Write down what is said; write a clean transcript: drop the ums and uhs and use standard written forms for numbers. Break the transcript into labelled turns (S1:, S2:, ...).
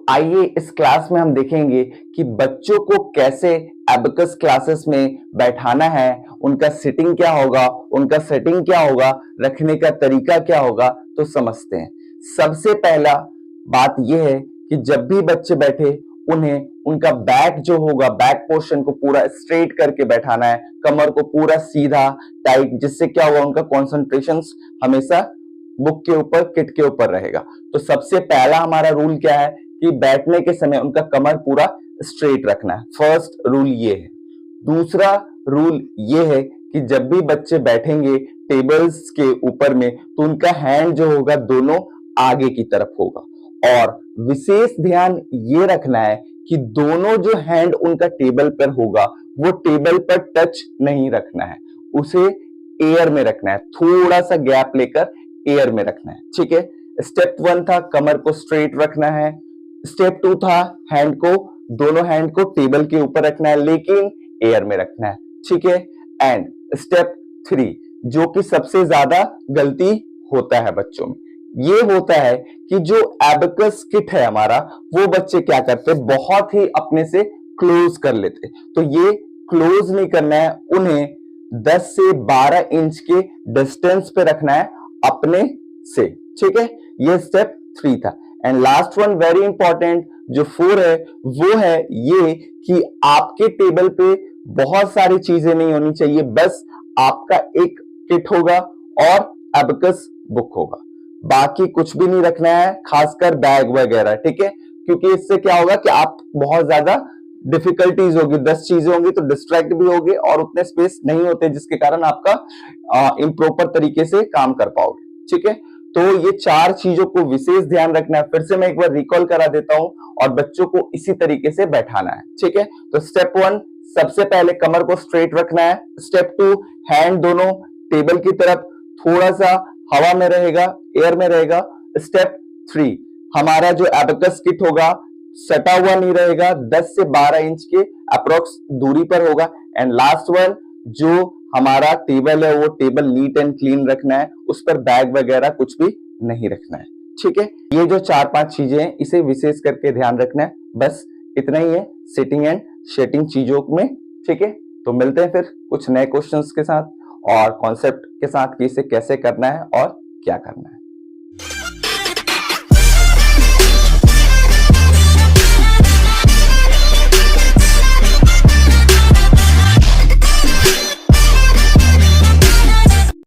S1: आइए इस क्लास में हम देखेंगे कि बच्चों को कैसे एबेकस क्लासेस में बैठाना है, उनका सिटिंग क्या होगा, उनका सेटिंग क्या होगा, रखने का तरीका क्या होगा। तो समझते हैं। सबसे पहला बात यह है कि जब भी बच्चे बैठे उन्हें उनका बैक जो होगा, बैक पोर्शन को पूरा स्ट्रेट करके बैठाना है, कमर को पूरा सीधा टाइट, जिससे क्या होगा, उनका कॉन्सेंट्रेशन हमेशा बुक के ऊपर, किट के ऊपर रहेगा। तो सबसे पहला हमारा रूल क्या है कि बैठने के समय उनका कमर पूरा स्ट्रेट रखना है। फर्स्ट रूल ये है। दूसरा रूल ये है कि जब भी बच्चे बैठेंगे टेबल्स के ऊपर में तो उनका हैंड जो होगा दोनों आगे की तरफ होगा, और विशेष ध्यान ये रखना है कि दोनों जो हैंड उनका टेबल पर होगा वो टेबल पर टच नहीं रखना है, उसे एयर में रखना है, थोड़ा सा गैप लेकर एयर में रखना है। ठीक है। स्टेप 1 था कमर को स्ट्रेट रखना है। स्टेप 2 था हैंड को, दोनों हैंड को टेबल के ऊपर रखना है लेकिन एयर में रखना है। ठीक है। एंड स्टेप 3 जो कि सबसे ज्यादा गलती होता है बच्चों में, ये होता है कि जो एबेकस किट है हमारा, वो बच्चे क्या करते हैं, बहुत ही अपने से क्लोज कर लेते। तो ये क्लोज नहीं करना है, उन्हें 10 से 12 इंच के डिस्टेंस पे रखना है अपने से। ठीक है। ये स्टेप 3 था। And last one very important जो 4 है, वो है ये कि आपके टेबल पे बहुत सारी चीजें नहीं होनी चाहिए, बस आपका एक किट होगा और एबेकस बुक होगा, बाकी कुछ भी नहीं रखना है, खासकर बैग वगैरह। ठीक है। क्योंकि इससे क्या होगा कि आप बहुत ज्यादा डिफिकल्टीज होगी, 10 चीजें होंगी तो डिस्ट्रैक्ट भी होगे और उतने स्पेस नहीं होते जिसके कारण आपका इम्प्रॉपर तरीके से काम कर पाओगे। ठीक है। तो ये 4 चीजों को विशेष ध्यान रखना है। फिर से मैं एक बार रिकॉल करा देता हूं, और बच्चों को इसी तरीके से बैठाना है। ठीक है। तो स्टेप 1 सबसे पहले कमर को स्ट्रेट रखना है। स्टेप 2 हैंड दोनों टेबल की तरफ, थोड़ा सा हवा में रहेगा, एयर में रहेगा। स्टेप 3 हमारा जो एबेकस किट होगा सटा हुआ नहीं रहेगा, 10 से 12 इंच के अप्रोक्स दूरी पर होगा। एंड लास्ट वन जो हमारा टेबल है वो टेबल नीट एंड क्लीन रखना है, उस पर बैग वगैरह कुछ भी नहीं रखना है। ठीक है। ये जो 4-5 चीजें हैं इसे विशेष करके ध्यान रखना है, बस इतना ही है सिटिंग एंड शेटिंग चीजों में। ठीक है। तो मिलते हैं फिर कुछ नए क्वेश्चंस के साथ और कॉन्सेप्ट के साथ कि इसे कैसे करना है और क्या करना है।